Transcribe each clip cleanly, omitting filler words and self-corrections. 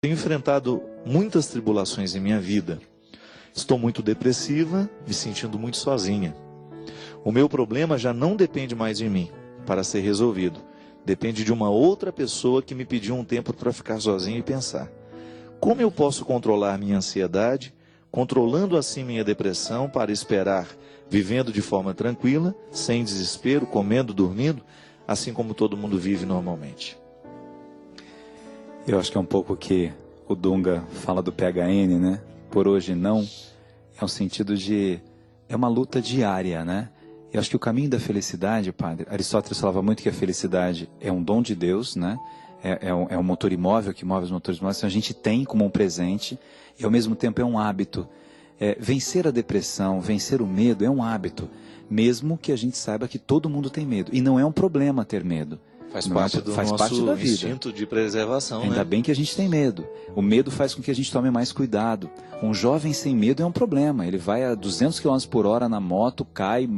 Tenho enfrentado muitas tribulações em minha vida. Estou muito depressiva, me sentindo muito sozinha. O meu problema já não depende mais de mim para ser resolvido. Depende de uma outra pessoa que me pediu um tempo para ficar sozinho e pensar. Como eu posso controlar minha ansiedade, controlando assim minha depressão para esperar, vivendo de forma tranquila, sem desespero, comendo, dormindo, assim como todo mundo vive normalmente? Eu acho que é um pouco que o Dunga fala do PHN, né? Por hoje não, é um sentido de... é uma luta diária, né? Eu acho que o caminho da felicidade, padre, Aristóteles falava muito que a felicidade é um dom de Deus, né? É um motor imóvel que move os motores imóveis, então a gente tem como um presente e ao mesmo tempo é um hábito. Vencer a depressão, vencer o medo é um hábito, mesmo que a gente saiba que todo mundo tem medo. E não é um problema ter medo. Faz parte do nosso instinto de preservação, né? Ainda bem que a gente tem medo. O medo faz com que a gente tome mais cuidado. Um jovem sem medo é um problema. Ele vai a 200 km por hora na moto, cai,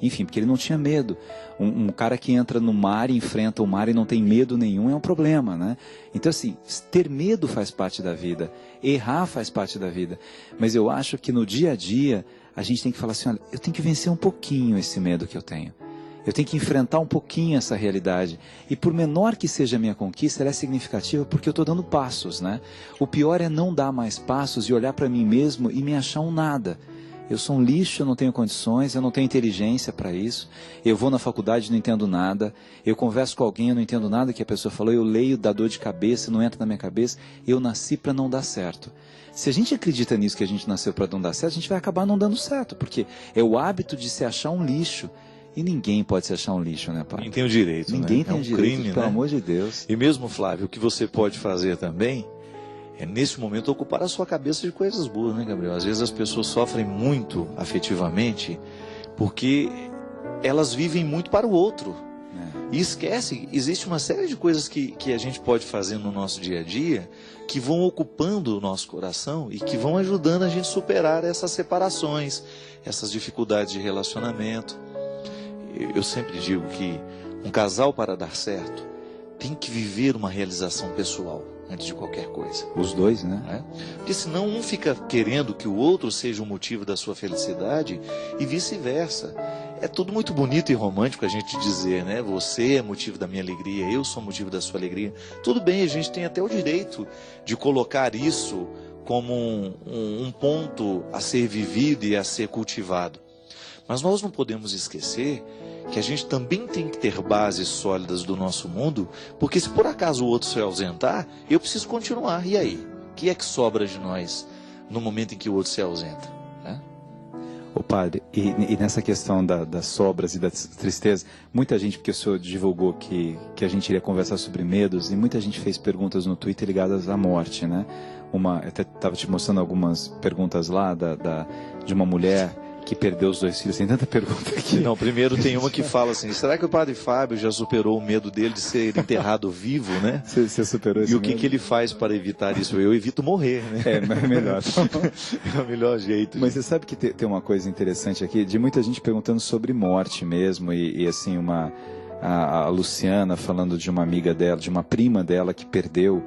enfim, porque ele não tinha medo. Um cara que entra no mar e enfrenta o mar e não tem medo nenhum é um problema, né? Então, assim, ter medo faz parte da vida. Errar faz parte da vida. Mas eu acho que no dia a dia, a gente tem que falar assim, olha, eu tenho que vencer um pouquinho esse medo que eu tenho. Eu tenho que enfrentar um pouquinho essa realidade. E por menor que seja a minha conquista, ela é significativa porque eu estou dando passos, né? O pior é não dar mais passos e olhar para mim mesmo e me achar um nada. Eu sou um lixo, eu não tenho condições, eu não tenho inteligência para isso. Eu vou na faculdade e não entendo nada. Eu converso com alguém, eu não entendo nada que a pessoa falou. Eu leio, dá dor de cabeça, não entra na minha cabeça. Eu nasci para não dar certo. Se a gente acredita nisso, que a gente nasceu para não dar certo, a gente vai acabar não dando certo. Porque é o hábito de se achar um lixo. E ninguém pode se achar um lixo, né, pai? Ninguém tem o direito, Ninguém né? tem um o direito, crime, pelo né? amor de Deus. E mesmo, Flávio, o que você pode fazer também é, nesse momento, ocupar a sua cabeça de coisas boas, né, Gabriel? Às vezes as pessoas sofrem muito afetivamente porque elas vivem muito para o outro. E esquece, existe uma série de coisas que a gente pode fazer no nosso dia a dia que vão ocupando o nosso coração e que vão ajudando a gente a superar essas separações, essas dificuldades de relacionamento. Eu sempre digo que um casal, para dar certo, tem que viver uma realização pessoal antes de qualquer coisa. Os dois, né? Porque senão um fica querendo que o outro seja o motivo da sua felicidade e vice-versa. É tudo muito bonito e romântico a gente dizer, né? Você é motivo da minha alegria, eu sou motivo da sua alegria. Tudo bem, a gente tem até o direito de colocar isso como um ponto a ser vivido e a ser cultivado. Mas nós não podemos esquecer que a gente também tem que ter bases sólidas do nosso mundo, porque se por acaso o outro se ausentar, eu preciso continuar. E aí? O que é que sobra de nós no momento em que o outro se ausenta? Ô padre, e nessa questão das sobras e da tristeza, muita gente, porque o senhor divulgou que a gente iria conversar sobre medos, e muita gente fez perguntas no Twitter ligadas à morte, né? Eu até estava te mostrando algumas perguntas lá de uma mulher que perdeu os 2 filhos. Tem tanta pergunta aqui. Não, primeiro tem uma que fala assim, será que o padre Fábio já superou o medo dele de ser enterrado vivo, né? Você superou esse medo? E o que ele faz para evitar isso? Eu evito morrer, né? Mas é melhor. É o melhor jeito. Mas você sabe que tem uma coisa interessante aqui, de muita gente perguntando sobre morte mesmo, e assim, a Luciana falando de uma amiga dela, de uma prima dela que perdeu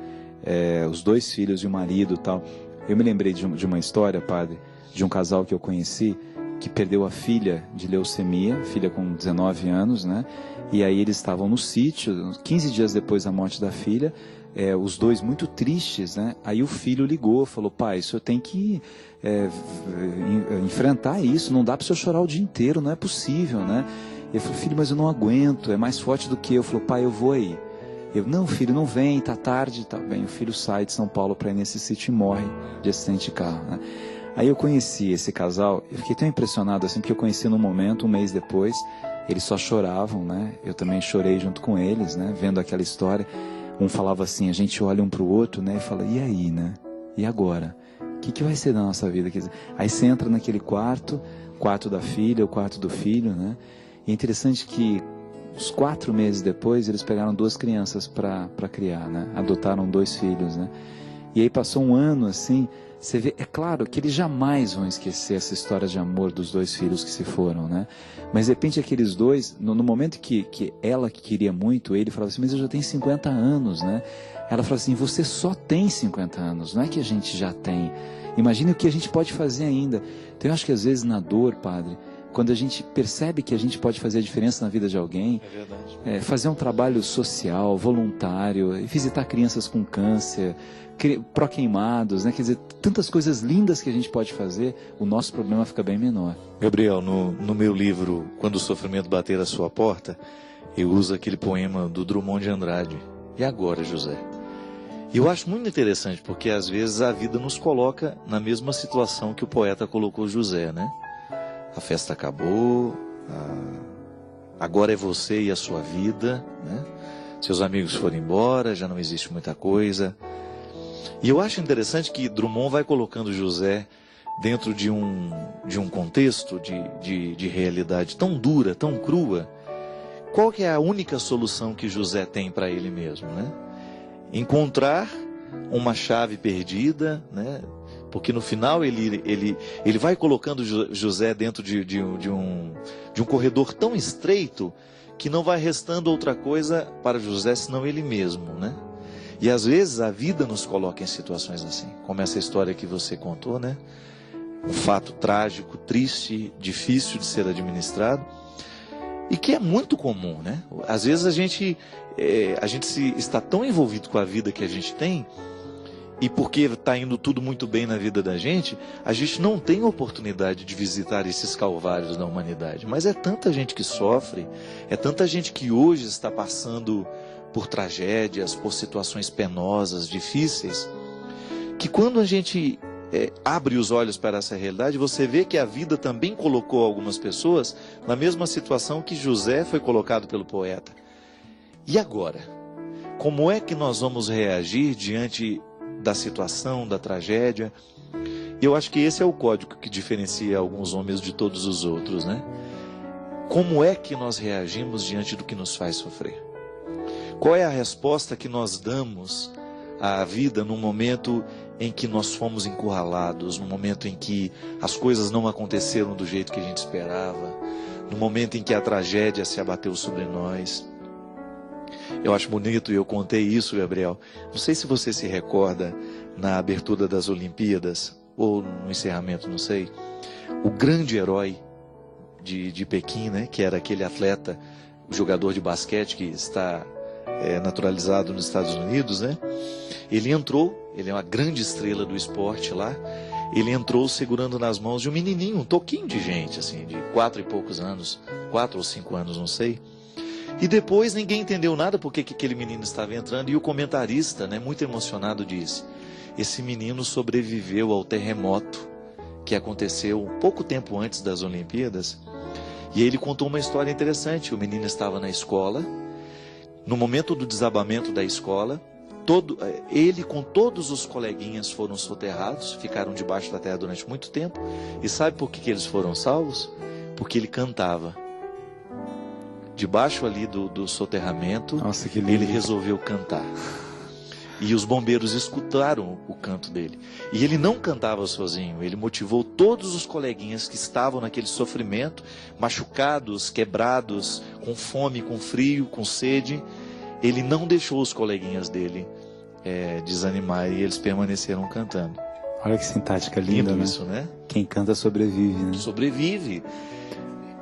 os 2 filhos e o marido e tal. Eu me lembrei de uma história, padre, de um casal que eu conheci, que perdeu a filha de leucemia, filha com 19 anos, né? E aí eles estavam no sítio, 15 dias depois da morte da filha, os dois muito tristes, né? Aí o filho ligou, falou, pai, o senhor tem que enfrentar isso, não dá para o senhor chorar o dia inteiro, não é possível, né? Ele falou, filho, mas eu não aguento, é mais forte do que eu. Falou, pai, eu vou aí. Eu, não, filho, não vem, tá tarde, tá bem. O filho sai de São Paulo para ir nesse sítio e morre de acidente de carro, né? Aí eu conheci esse casal, eu fiquei tão impressionado assim, porque eu conheci num momento, um mês depois, eles só choravam, né? Eu também chorei junto com eles, né? Vendo aquela história. Um falava assim, a gente olha um pro outro, né? E fala, e aí, né? E agora? O que vai ser da nossa vida? Aí você entra naquele quarto da filha, o quarto do filho, né? E é interessante que uns 4 meses depois, eles pegaram 2 crianças para criar, né? Adotaram 2 filhos, né? E aí passou um ano assim, você vê, é claro que eles jamais vão esquecer essa história de amor dos dois filhos que se foram, né? Mas de repente aqueles dois, no momento que ela que queria muito ele, falava assim, mas eu já tenho 50 anos, né? Ela falou assim, você só tem 50 anos, não é que a gente já tem. Imagine o que a gente pode fazer ainda. Então eu acho que às vezes na dor, padre, quando a gente percebe que a gente pode fazer a diferença na vida de alguém, fazer um trabalho social, voluntário, visitar crianças com câncer, pró-queimados, né? Quer dizer, tantas coisas lindas que a gente pode fazer, o nosso problema fica bem menor. Gabriel, no meu livro, Quando o Sofrimento Bater à Sua Porta, eu uso aquele poema do Drummond de Andrade. E agora, José? E eu acho muito interessante, porque às vezes a vida nos coloca na mesma situação que o poeta colocou José, né? A festa acabou, agora é você e a sua vida, né? Seus amigos foram embora, já não existe muita coisa. E eu acho interessante que Drummond vai colocando José dentro de um contexto de realidade tão dura, tão crua. Qual que é a única solução que José tem para ele mesmo, né? Encontrar uma chave perdida, né? Porque no final ele vai colocando José dentro de um corredor tão estreito que não vai restando outra coisa para José senão ele mesmo, né? E às vezes a vida nos coloca em situações assim, como essa história que você contou, né? Um fato trágico, triste, difícil de ser administrado e que é muito comum, né? Às vezes a gente está tão envolvido com a vida que a gente tem e porque está indo tudo muito bem na vida da gente, a gente não tem oportunidade de visitar esses calvários da humanidade. Mas é tanta gente que sofre, é tanta gente que hoje está passando por tragédias, por situações penosas, difíceis, que quando a gente abre os olhos para essa realidade, você vê que a vida também colocou algumas pessoas na mesma situação que José foi colocado pelo poeta. E agora? Como é que nós vamos reagir diante da situação, da tragédia? Eu acho que esse é o código que diferencia alguns homens de todos os outros, né? Como é que nós reagimos diante do que nos faz sofrer? Qual é a resposta que nós damos à vida no momento em que nós fomos encurralados, no momento em que as coisas não aconteceram do jeito que a gente esperava, no momento em que a tragédia se abateu sobre nós? Eu acho bonito, e eu contei isso, Gabriel. Não sei se você se recorda, na abertura das Olimpíadas, ou no encerramento, não sei, o grande herói de Pequim, né, que era aquele atleta, o jogador de basquete que está naturalizado nos Estados Unidos, né? Ele entrou, ele é uma grande estrela do esporte lá, ele entrou segurando nas mãos de um menininho, um toquinho de gente, assim, de 4 e poucos anos, 4 ou 5 anos, não sei. E depois ninguém entendeu nada porque que aquele menino estava entrando, e o comentarista, né, muito emocionado, disse: esse menino sobreviveu ao terremoto que aconteceu pouco tempo antes das Olimpíadas. E ele contou uma história interessante. O menino estava na escola, no momento do desabamento da escola, ele com todos os coleguinhas foram soterrados, ficaram debaixo da terra durante muito tempo. E sabe por que eles foram salvos? Porque ele cantava. Debaixo ali do soterramento, nossa, que lindo. Ele resolveu cantar. E os bombeiros escutaram o canto dele. E ele não cantava sozinho, ele motivou todos os coleguinhas que estavam naquele sofrimento, machucados, quebrados, com fome, com frio, com sede. Ele não deixou os coleguinhas dele desanimar, e eles permaneceram cantando. Olha que sintática linda, né? Isso, né? Quem canta sobrevive, né? Sobrevive.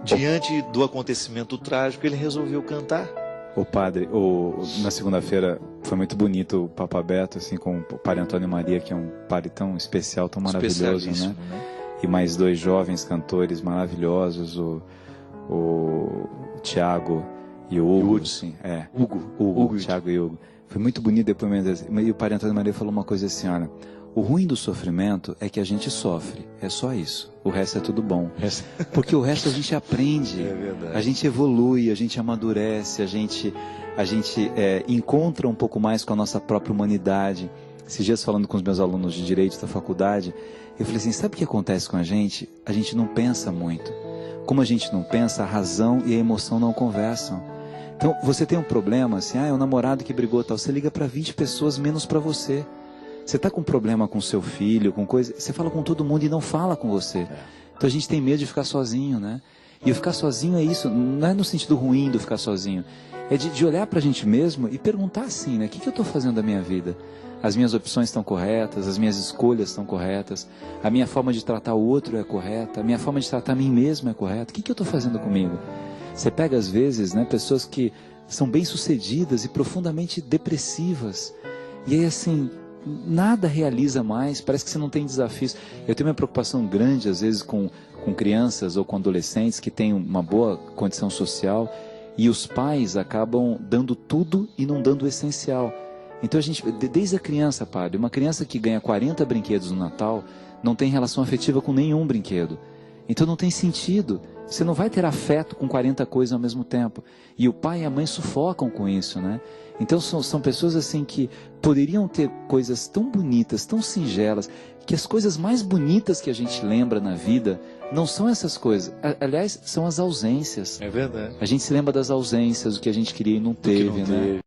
Diante do acontecimento trágico, ele resolveu cantar. O padre, na segunda-feira foi muito bonito o Papa Beto, assim, com o padre Antônio Maria, que é um padre tão especial, tão maravilhoso, né? E mais 2 jovens cantores maravilhosos, o Tiago e o Hugo. Sim, Hugo, Tiago e Hugo. Foi muito bonito depois. E o padre Antônio Maria falou uma coisa assim, olha: o ruim do sofrimento é que a gente sofre, é só isso. O resto é tudo bom. Porque o resto a gente aprende, a gente evolui, a gente amadurece, a gente encontra um pouco mais com a nossa própria humanidade. Esses dias, falando com os meus alunos de Direito da faculdade, eu falei assim, sabe o que acontece com a gente? A gente não pensa muito. Como a gente não pensa, a razão e a emoção não conversam. Então, você tem um problema, assim, é o namorado que brigou, tal, você liga para 20 pessoas menos para você. Você está com problema com seu filho, com coisa, você fala com todo mundo e não fala com você. Então a gente tem medo de ficar sozinho, né? E o ficar sozinho é isso, não é no sentido ruim do ficar sozinho. É de olhar para a gente mesmo e perguntar assim, né? O que eu estou fazendo da minha vida? As minhas opções estão corretas, as minhas escolhas estão corretas, a minha forma de tratar o outro é correta, a minha forma de tratar a mim mesmo é correta. O que eu estou fazendo comigo? Você pega às vezes, né, pessoas que são bem-sucedidas e profundamente depressivas. E aí assim, nada realiza mais, parece que você não tem desafios. Eu tenho uma preocupação grande às vezes com crianças ou com adolescentes que têm uma boa condição social e os pais acabam dando tudo e não dando o essencial. Então a gente, desde a criança, padre, uma criança que ganha 40 brinquedos no Natal não tem relação afetiva com nenhum brinquedo. Então não tem sentido. Você não vai ter afeto com 40 coisas ao mesmo tempo. E o pai e a mãe sufocam com isso, né? Então são pessoas assim que poderiam ter coisas tão bonitas, tão singelas, que as coisas mais bonitas que a gente lembra na vida não são essas coisas. Aliás, são as ausências. É verdade. A gente se lembra das ausências, do que a gente queria e não teve, né?